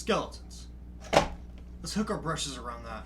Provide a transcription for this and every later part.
Skeletons. Let's hook our brushes around that.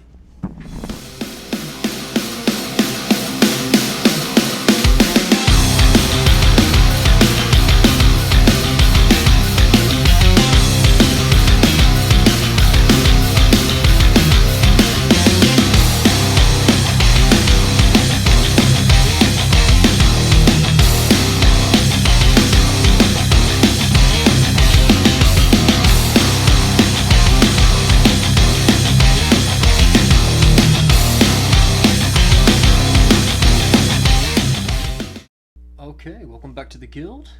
Okay, welcome back to the guild.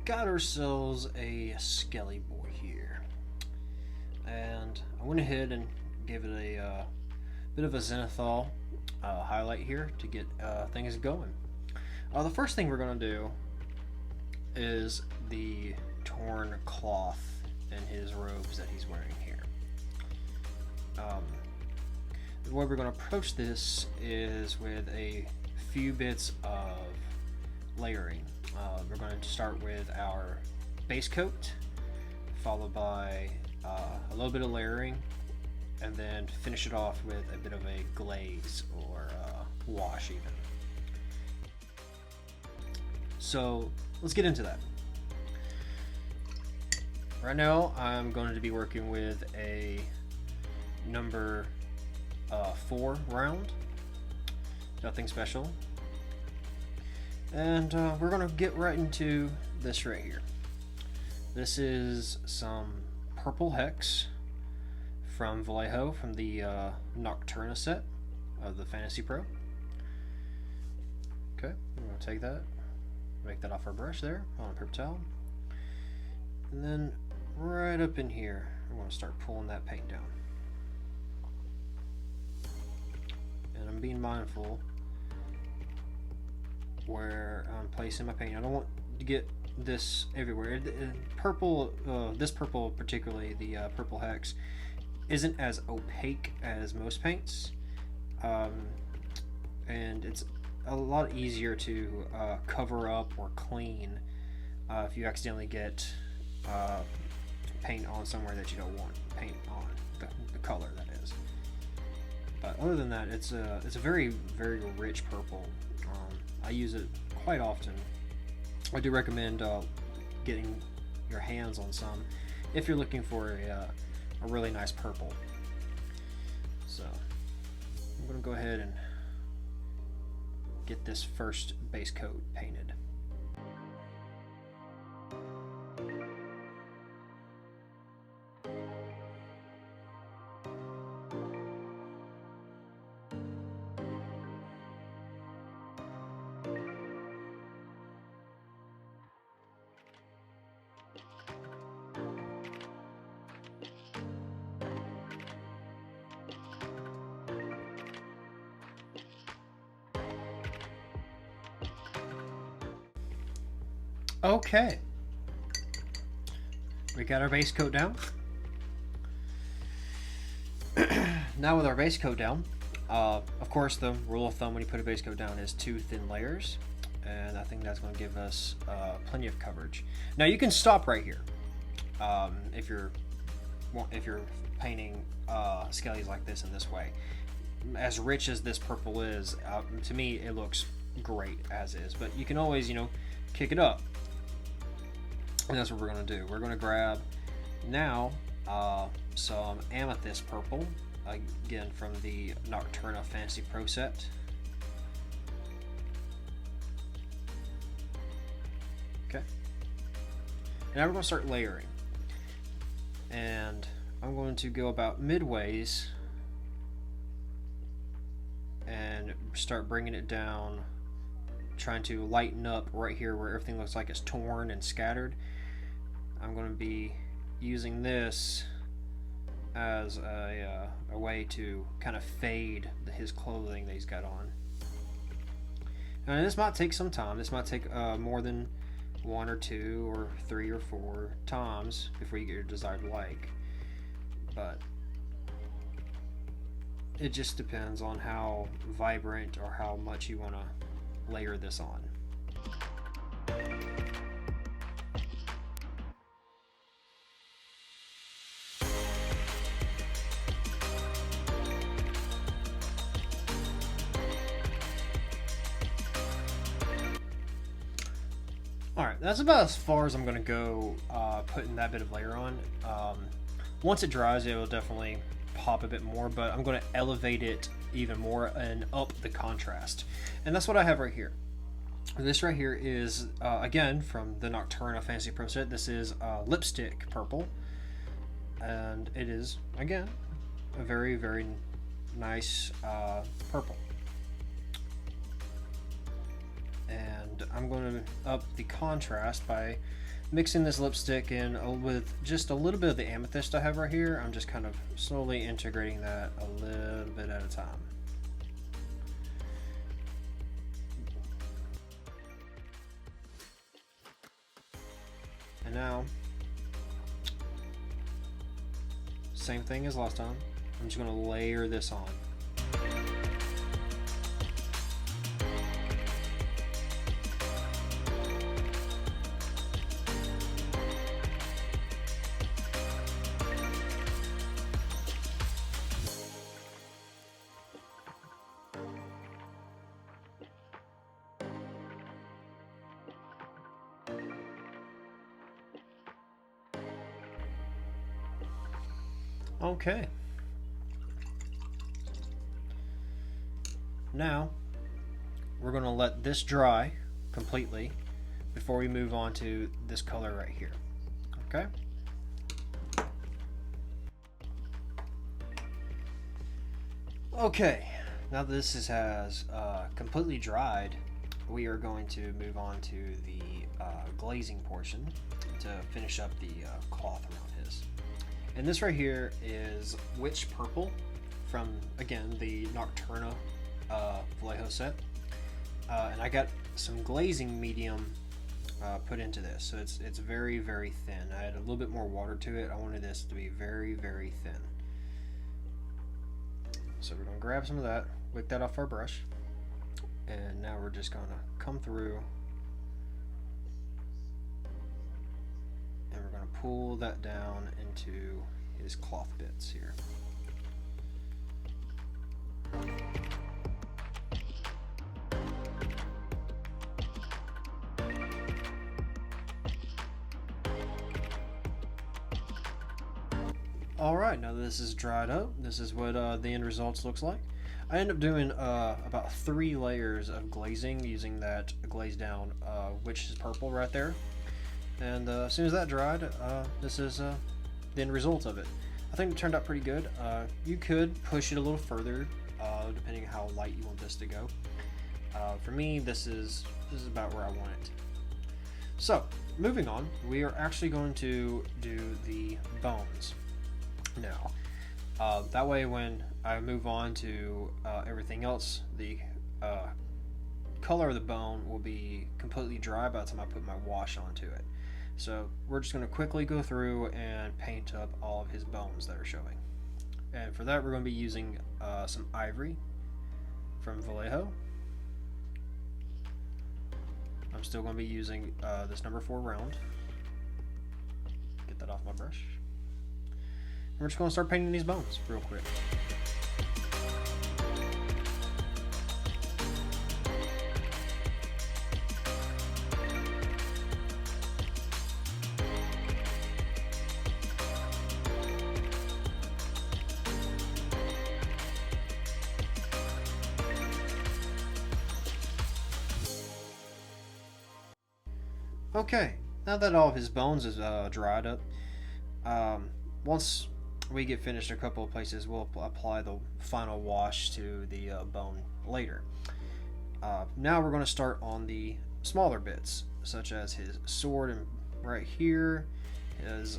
Got ourselves a skelly boy here, and I went ahead and gave it a bit of a zenithal highlight here to get things going. The first thing we're going to do is the torn cloth in his robes that he's wearing here. The way we're going to approach this is with a few bits of layering. We're going to start with our base coat, followed by a little bit of layering, and then finish it off with a bit of a glaze or wash even. So let's get into that. Right now I'm going to be working with a number 4 round, nothing special. And we're going to get right into this right here. This is some purple hex from Vallejo, from the Nocturna set of the Fantasy Pro. Okay, we're going to take that, make that off our brush there on a paper towel. And then right up in here, we're going to start pulling that paint down. And I'm being mindful where I'm placing my paint. I don't want to get this everywhere. Purple, this purple particularly, the purple hex, isn't as opaque as most paints, and it's a lot easier to cover up or clean if you accidentally get paint on somewhere that you don't want paint on, the color that is. But other than that, it's a very, very rich purple. I use it quite often. I do recommend getting your hands on some if you're looking for a really nice purple. So I'm going to go ahead and get this first base coat painted. Okay, we got our base coat down. Now with our base coat down, of course the rule of thumb when you put a base coat down is 2 thin layers, and I think that's going to give us plenty of coverage. Now you can stop right here if you're painting skellies like this in this way. As rich as this purple is, to me it looks great as is, but you can always, you know, kick it up. And that's what we're going to do. We're going to grab now some amethyst purple, again from the Nocturna Fantasy Pro set. Okay. And now we're going to start layering. And I'm going to go about midways and start bringing it down, trying to lighten up right here where everything looks like it's torn and scattered. I'm going to be using this as a way to kind of fade his clothing that he's got on. Now this might take some time. This might take more than 1 or 2 or 3 or 4 times before you get your desired like. But it just depends on how vibrant or how much you want to layer this on. Alright, that's about as far as I'm going to go putting that bit of layer on. Once it dries, it will definitely pop a bit more, but I'm going to elevate it even more and up the contrast. And that's what I have right here. This right here is, again, from the Nocturna Fantasy Pro set. This is lipstick purple. And it is, again, a very, very nice purple. And I'm going to up the contrast by mixing this lipstick in with just a little bit of the amethyst I have right here. I'm just kind of slowly integrating that a little bit at a time. And now, same thing as last time. I'm just going to layer this on. Okay. Now, we're going to let this dry completely before we move on to this color right here. Okay? Okay, now that this has completely dried, we are going to move on to the glazing portion to finish up the cloth around his. And this right here is Witch Purple from, again, the Nocturna Vallejo set. And I got some glazing medium put into this. So it's very, very thin. I had a little bit more water to it. I wanted this to be very, very thin. So we're going to grab some of that, wick that off our brush. And now we're just going to come through. And we're going to pull that down into his cloth bits here. Alright, now that this is dried up, this is what the end results looks like. I end up doing about 3 layers of glazing using that glazed down Witch's Purple right there. And as soon as that dried, this is the end result of it. I think it turned out pretty good. You could push it a little further, depending on how light you want this to go. For me, this is about where I want it. So, moving on, we are actually going to do the bones now. That way, when I move on to everything else, the color of the bone will be completely dry by the time I put my wash onto it. So we're just going to quickly go through and paint up all of his bones that are showing. And for that, we're going to be using some ivory from Vallejo. I'm still going to be using this number 4 round. Get that off my brush. And we're just going to start painting these bones real quick. Okay, now that all of his bones is dried up, once we get finished a couple of places, we'll apply the final wash to the bone later. Now we're going to start on the smaller bits, such as his sword and right here, his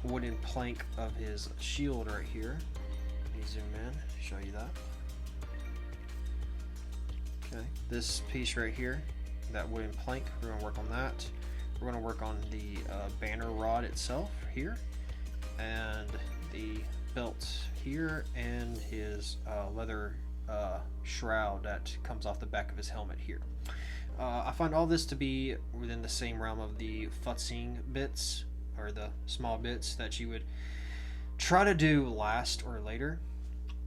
wooden plank of his shield right here. Let me zoom in, show you that. Okay, this piece right here, that wooden plank, we're going to work on that. We're going to work on the banner rod itself here, and the belt here, and his leather shroud that comes off the back of his helmet here. I find all this to be within the same realm of the futzing bits, or the small bits that you would try to do last or later.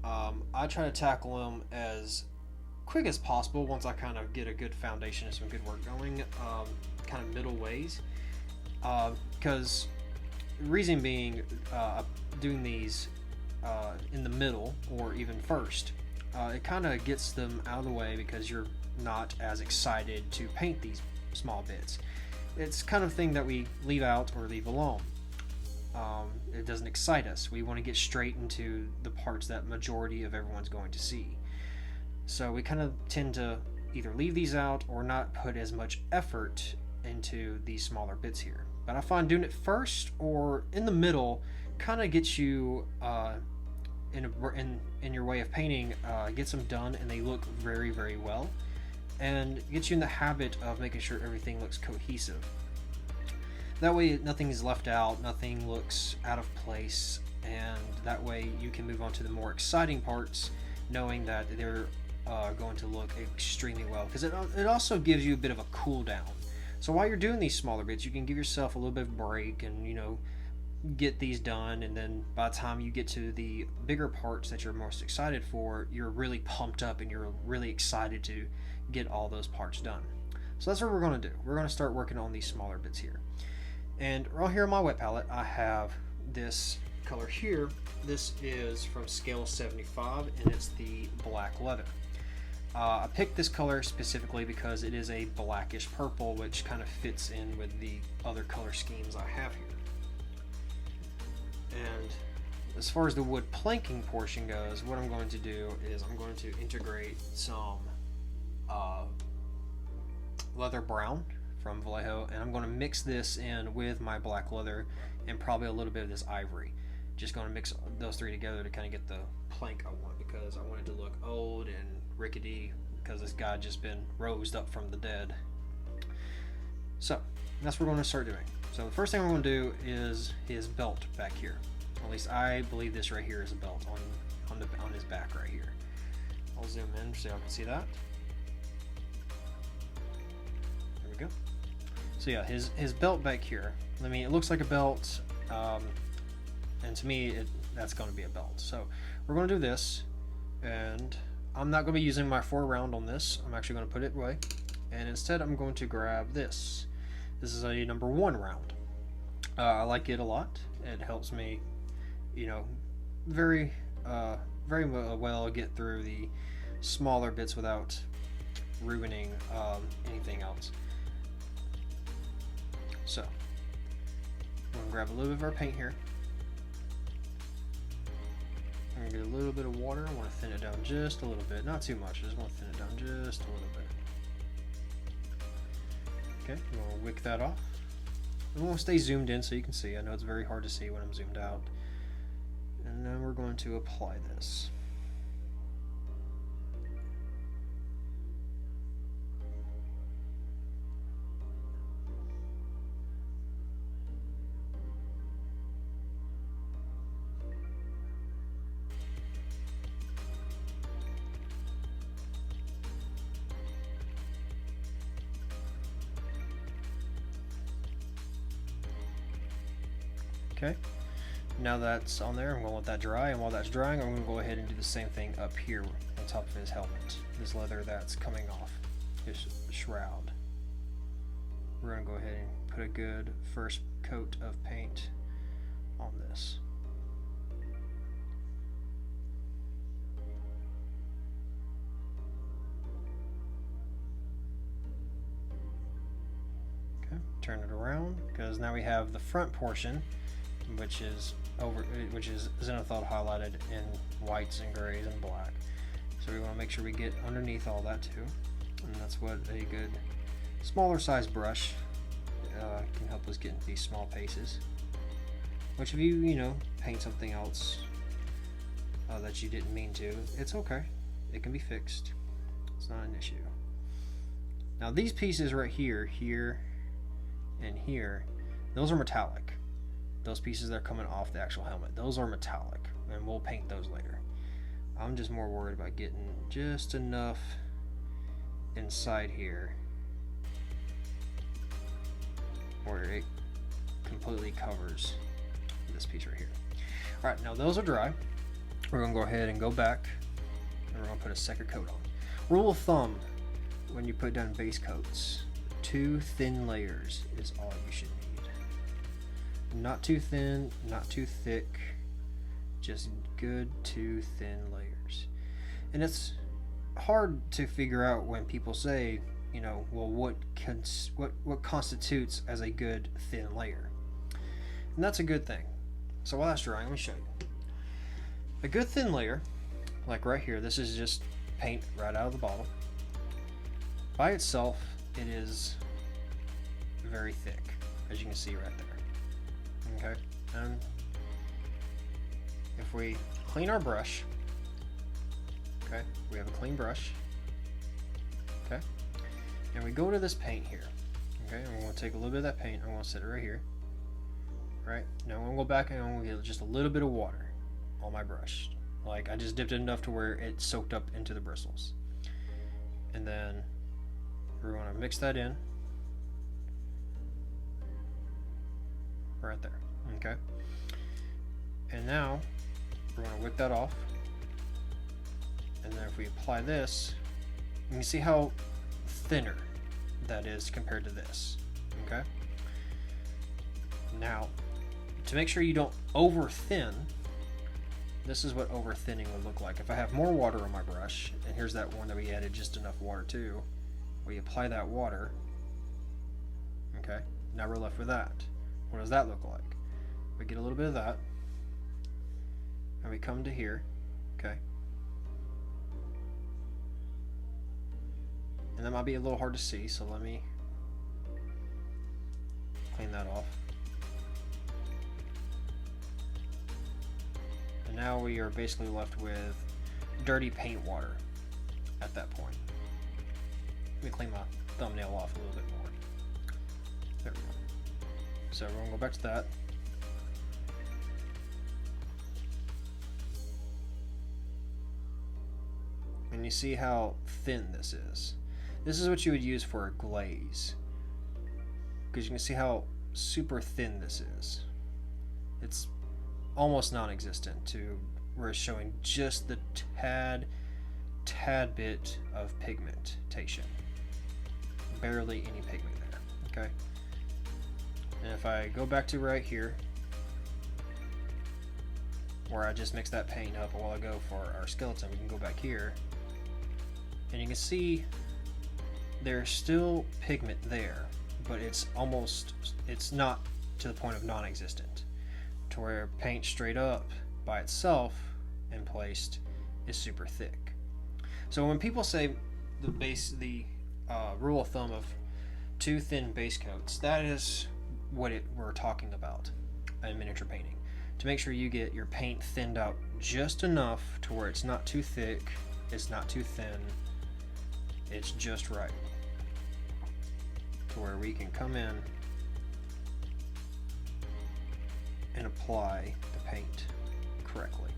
I try to tackle them as quick as possible once I kind of get a good foundation and some good work going, kind of middle ways. Because reason being, doing these in the middle or even first, it kind of gets them out of the way because you're not as excited to paint these small bits. It's kind of thing that we leave out or leave alone. It doesn't excite us. We want to get straight into the parts that majority of everyone's going to see. So we kind of tend to either leave these out or not put as much effort into these smaller bits here. But I find doing it first or in the middle kind of gets you in your way of painting, gets them done and they look very, very well, and gets you in the habit of making sure everything looks cohesive. That way nothing is left out, nothing looks out of place, and that way you can move on to the more exciting parts knowing that they're going to look extremely well, because it also gives you a bit of a cool down. So while you're doing these smaller bits, you can give yourself a little bit of break and, you know, get these done, and then by the time you get to the bigger parts that you're most excited for, you're really pumped up and you're really excited to get all those parts done. So that's what we're going to do. We're going to start working on these smaller bits here. And right here on my wet palette, I have this color here. This is from scale 75 and it's the black leather. I picked this color specifically because it is a blackish purple, which kind of fits in with the other color schemes I have here. And as far as the wood planking portion goes, what I'm going to do is I'm going to integrate some leather brown from Vallejo, and I'm going to mix this in with my black leather and probably a little bit of this ivory. Just going to mix those three together to kind of get the plank I want, because I want it to look old and rickety because this guy just been rosed up from the dead. So that's what we're going to start doing. So the first thing I'm going to do is his belt back here. At least I believe this right here is a belt on his back right here. I'll zoom in so y'all can see that. There we go. So yeah, his belt back here. I mean, it looks like a belt, and to me, that's going to be a belt. So we're going to do this, and I'm not going to be using my 4 round on this. I'm actually going to put it away, and instead I'm going to grab this. This is a number 1 round. I like it a lot. It helps me, you know, very well get through the smaller bits without ruining anything else. So I'm going to grab a little bit of our paint here. I'm going to get a little bit of water. I want to thin it down just a little bit. Not too much. I just want to thin it down just a little bit. Okay, I'm going to wick that off. I want to stay zoomed in so you can see. I know it's very hard to see when I'm zoomed out. And then we're going to apply this. Okay, now that's on there, I'm going to let that dry, and while that's drying, I'm going to go ahead and do the same thing up here on top of his helmet, this leather that's coming off his shroud. We're going to go ahead and put a good first coat of paint on this. Okay, turn it around, because now we have the front portion, which is zenithal highlighted in whites and grays and black. So we want to make sure we get underneath all that too, and that's what a good smaller size brush can help us get into these small pieces. Which if you paint something else that you didn't mean to, it's okay. It can be fixed. It's not an issue. Now these pieces right here, and here, those are metallic. Those pieces that are coming off the actual helmet, those are metallic, and we'll paint those later. I'm just more worried about getting just enough inside here where it completely covers this piece right here. Alright, now those are dry. We're going to go ahead and go back, and we're going to put a second coat on. Rule of thumb when you put down base coats, 2 thin layers is all you should need. Not too thin, not too thick, just good 2 thin layers. And it's hard to figure out when people say, you know, well, what constitutes as a good thin layer? And that's a good thing. So while that's drying, let me show you. A good thin layer, like right here, this is just paint right out of the bottle. By itself, it is very thick, as you can see right there. Okay, and if we clean our brush, okay, we have a clean brush, okay, and we go to this paint here, okay, and we're going to take a little bit of that paint, I'm going to set it right here, right, now I'm going to go back and I'm going to get just a little bit of water on my brush, like I just dipped it enough to where it soaked up into the bristles, and then we're going to mix that in, right there, okay, and now we're going to wick that off, and then if we apply this, you can see how thinner that is compared to this, okay. Now to make sure you don't over thin, this is what over thinning would look like. If I have more water on my brush, and here's that one that we added just enough water to, we apply that water, okay, now we're left with that. What does that look like? We get a little bit of that, and we come to here, okay, and that might be a little hard to see, so let me clean that off. And now we are basically left with dirty paint water at that point. Let me clean my thumbnail off a little bit more. There we go. So we're going to go back to that. And you see how thin this is. This is what you would use for a glaze, because you can see how super thin this is. It's almost non-existent to where it's showing just the tad bit of pigmentation. Barely any pigment there, okay? And if I go back to right here, where I just mixed that paint up a while ago for our skeleton, we can go back here, and you can see there's still pigment there, but it's not to the point of non-existent, to where paint straight up by itself and placed is super thick. So when people say the rule of thumb of 2 thin base coats, that is what we're talking about in miniature painting. To make sure you get your paint thinned out just enough to where it's not too thick, it's not too thin, it's just right, to where we can come in and apply the paint correctly.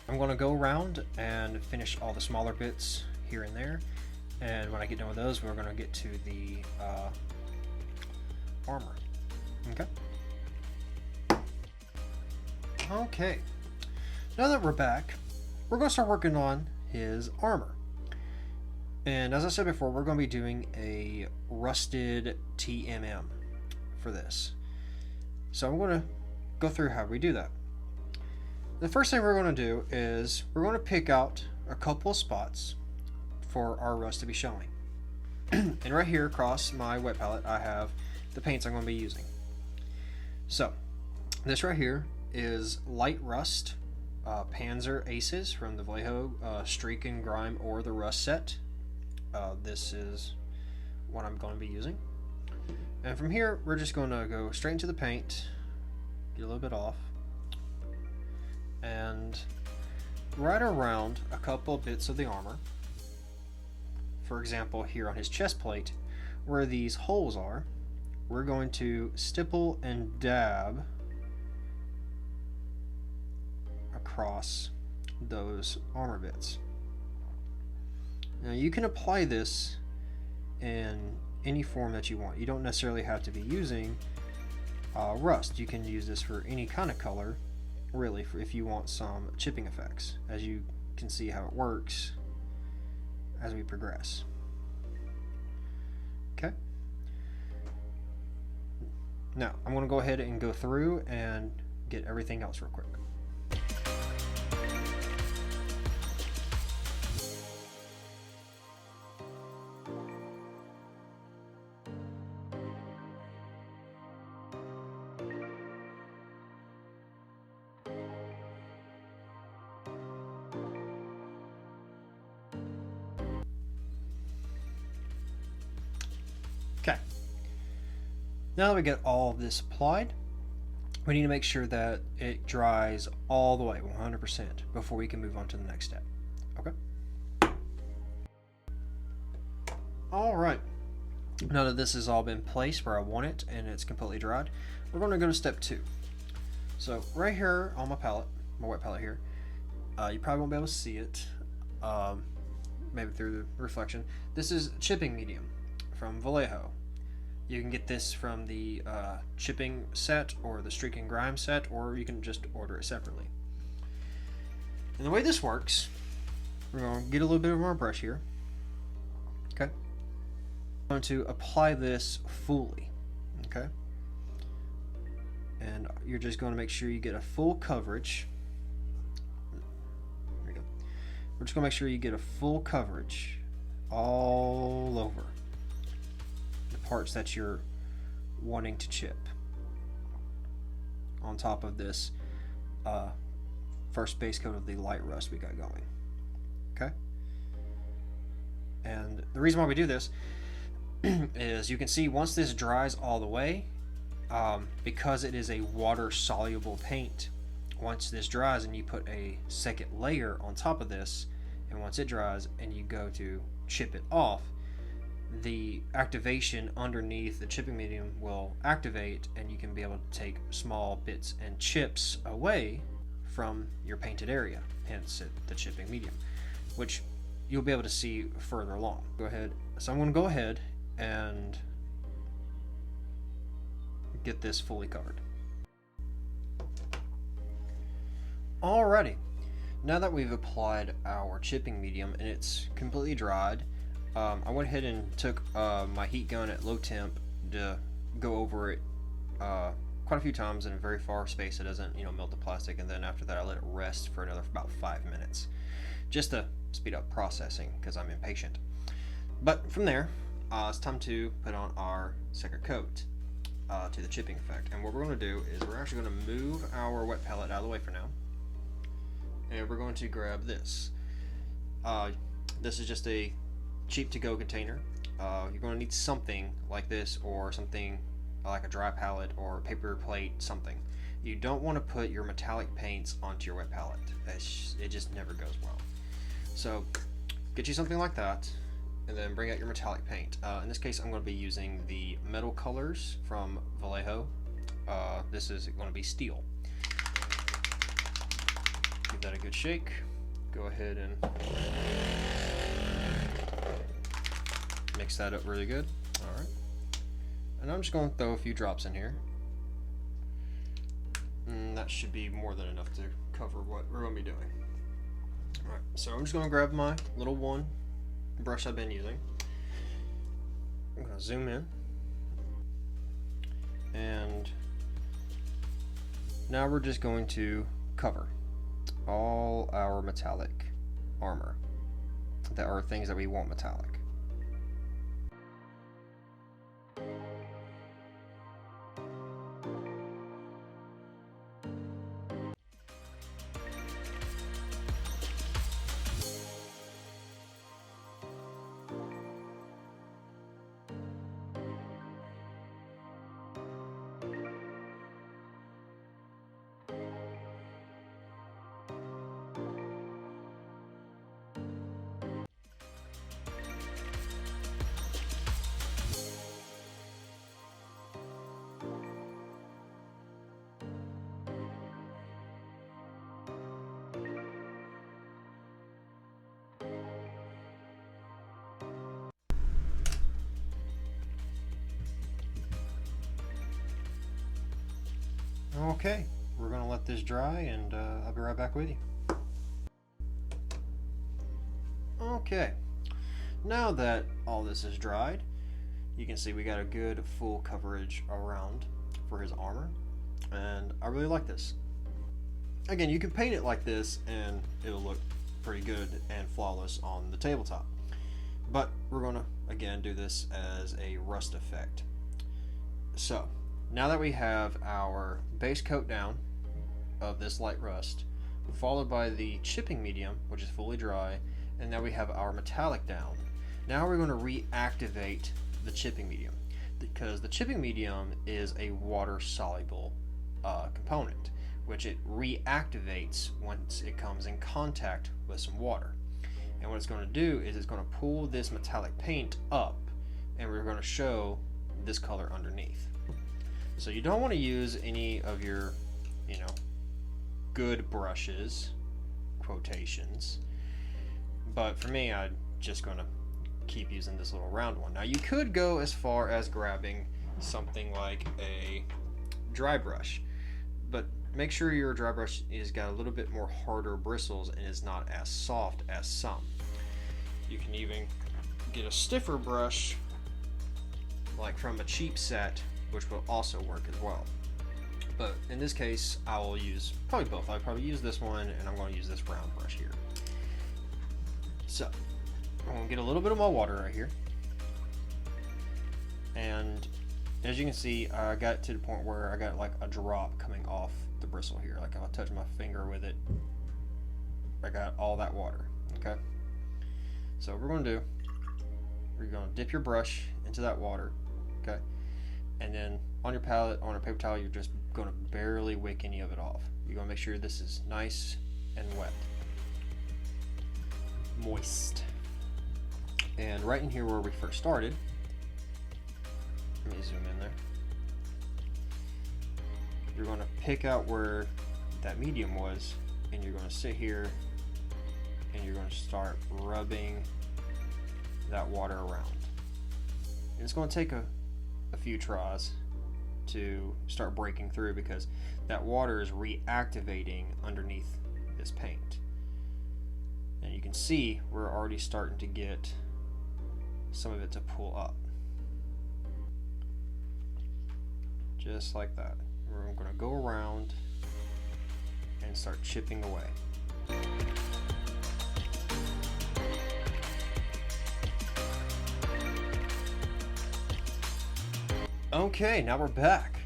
I'm going to go around and finish all the smaller bits here and there, and when I get done with those, we're going to get to the armor. Okay, now that we're back, we're going to start working on his armor. And as I said before, we're going to be doing a rusted TMM for this. So I'm going to go through how we do that. The first thing we're going to do is we're going to pick out a couple of spots for our rust to be showing. And right here across my wet palette, I have the paints I'm going to be using. So this right here is light rust Panzer Aces from the Vallejo Streak and Grime or the Rust set. This is what I'm going to be using. And from here, we're just going to go straight into the paint, get a little bit off, and right around a couple of bits of the armor. For example, here on his chest plate, where these holes are, we're going to stipple and dab across those armor bits. Now you can apply this in any form that you want. You don't necessarily have to be using rust. You can use this for any kind of color, really, if you want some chipping effects, as you can see how it works as we progress. Okay. Now I'm going to go ahead and go through and get everything else real quick. Okay. Now that we get all of this applied, we need to make sure that it dries all the way, 100%, before we can move on to the next step. Okay? Alright. Now that this has all been placed where I want it and it's completely dried, we're going to go to step 2. So right here on my palette, my wet palette here, you probably won't be able to see it, maybe through the reflection. This is chipping medium from Vallejo. You can get this from the chipping set or the streak and grime set, or you can just order it separately. And the way this works, we're going to get a little bit of our brush here. Okay. I'm going to apply this fully. Okay. And you're just going to make sure you get a full coverage. There we go. We're just going to make sure you get a full coverage all over parts that you're wanting to chip on top of this first base coat of the light rust we got going. Okay, and the reason why we do this is you can see once this dries all the way, because it is a water soluble paint, once this dries and you put a second layer on top of this, and once it dries and you go to chip it off, the activation underneath the chipping medium will activate, and you can be able to take small bits and chips away from your painted area, hence the chipping medium, which you'll be able to see further along. Go ahead. So I'm going to go ahead and get this fully covered. Alrighty. Now that we've applied our chipping medium and it's completely dried, I went ahead and took my heat gun at low temp to go over it quite a few times in a very far space so it doesn't, melt the plastic, and then after that I let it rest for about 5 minutes, just to speed up processing because I'm impatient. But from there, it's time to put on our second coat to the chipping effect. And what we're going to do is we're actually going to move our wet palette out of the way for now, and we're going to grab this. This is just a cheap to go container. You're going to need something like this, or something like a dry palette or paper plate, something. You don't want to put your metallic paints onto your wet palette. It just never goes well. So get you something like that, and then bring out your metallic paint. In this case, I'm going to be using the metal colors from Vallejo. This is going to be steel. Give that a good shake. Go ahead and mix that up really good. Alright. And I'm just going to throw a few drops in here. And that should be more than enough to cover what we're going to be doing. Alright, so I'm just going to grab my little one brush I've been using. I'm going to zoom in. And now we're just going to cover all our metallic armor that are things that we want metallic. Okay, we're going to let this dry, and I'll be right back with you. Okay, now that all this is dried, you can see we got a good full coverage around for his armor, and I really like this. Again, you can paint it like this and it'll look pretty good and flawless on the tabletop, but we're going to again do this as a rust effect. So now that we have our base coat down of this light rust, followed by the chipping medium, which is fully dry, and now we have our metallic down, now we're going to reactivate the chipping medium, because the chipping medium is a water soluble component, which it reactivates once it comes in contact with some water. And what it's going to do is it's going to pull this metallic paint up, and we're going to show this color underneath. So you don't want to use any of your, good brushes, quotations, but for me, I'm just going to keep using this little round one. Now you could go as far as grabbing something like a dry brush, but make sure your dry brush has got a little bit more harder bristles and is not as soft as some. You can even get a stiffer brush, like from a cheap set, which will also work as well. But in this case, I will use probably both. I'll probably use this one, and I'm going to use this round brush here. So I'm going to get a little bit of my water right here, and as you can see, I got to the point where I got like a drop coming off the bristle here. Like if I touch my finger with it, I got all that water. Okay, so what we're going to do, we're going to dip your brush into that water. Okay, and then on your palette, on a paper towel, you're just going to barely wick any of it off. You're going to make sure this is nice and wet, moist. And right in here where we first started, let me zoom in there, you're going to pick out where that medium was, and you're going to sit here and you're going to start rubbing that water around. And it's going to take a few tries to start breaking through, because that water is reactivating underneath this paint. And you can see we're already starting to get some of it to pull up. Just like that. We're going to go around and start chipping away. Okay, now we're back.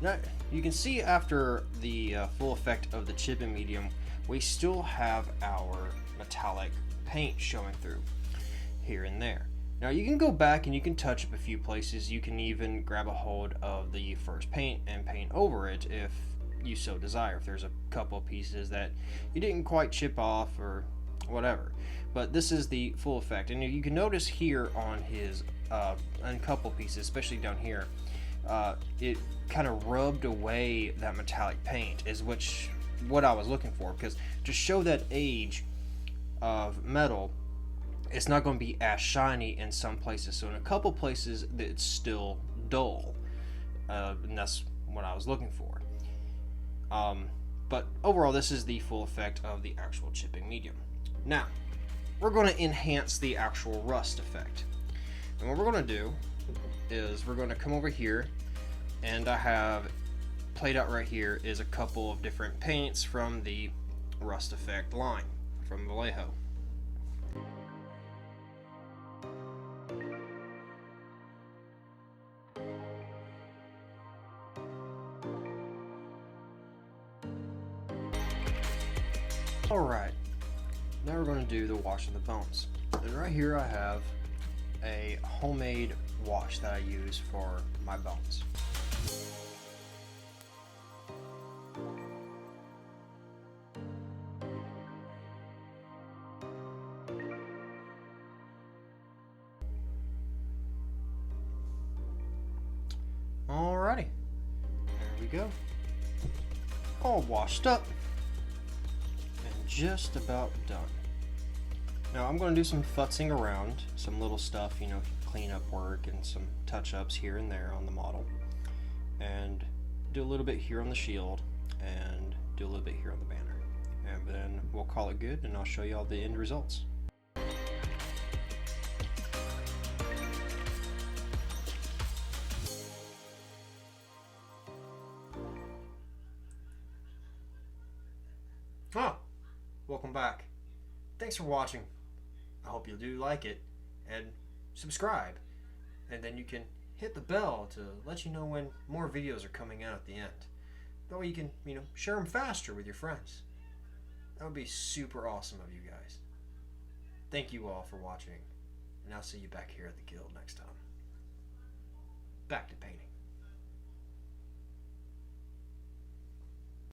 Now you can see after the full effect of the chipping medium, we still have our metallic paint showing through here and there. Now you can go back and you can touch up a few places. You can even grab a hold of the first paint and paint over it if you so desire, if there's a couple of pieces that you didn't quite chip off or whatever. But this is the full effect, and you can notice here on his on a couple pieces, especially down here, it kind of rubbed away that metallic paint, is what I was looking for, because to show that age of metal, it's not going to be as shiny in some places. So in a couple places it's still dull, and that's what I was looking for. But overall, this is the full effect of the actual chipping medium. Now we're going to enhance the actual rust effect, and what we're going to do is we're going to come over here, and I have played out right here is a couple of different paints from the rust effect line from Vallejo. Alright, now we're going to do the wash of the bones. And right here I have a homemade wash that I use for my bones. Alrighty, there we go. All washed up. Just about done. Now I'm going to do some futzing around, some little stuff, cleanup work and some touch-ups here and there on the model. And do a little bit here on the shield, and do a little bit here on the banner. And then we'll call it good, and I'll show you all the end results. Welcome back. Thanks for watching. I hope you do like it, and subscribe, and then you can hit the bell to let you know when more videos are coming out at the end. That way you can, share them faster with your friends. That would be super awesome of you guys. Thank you all for watching, and I'll see you back here at the guild next time. Back to painting.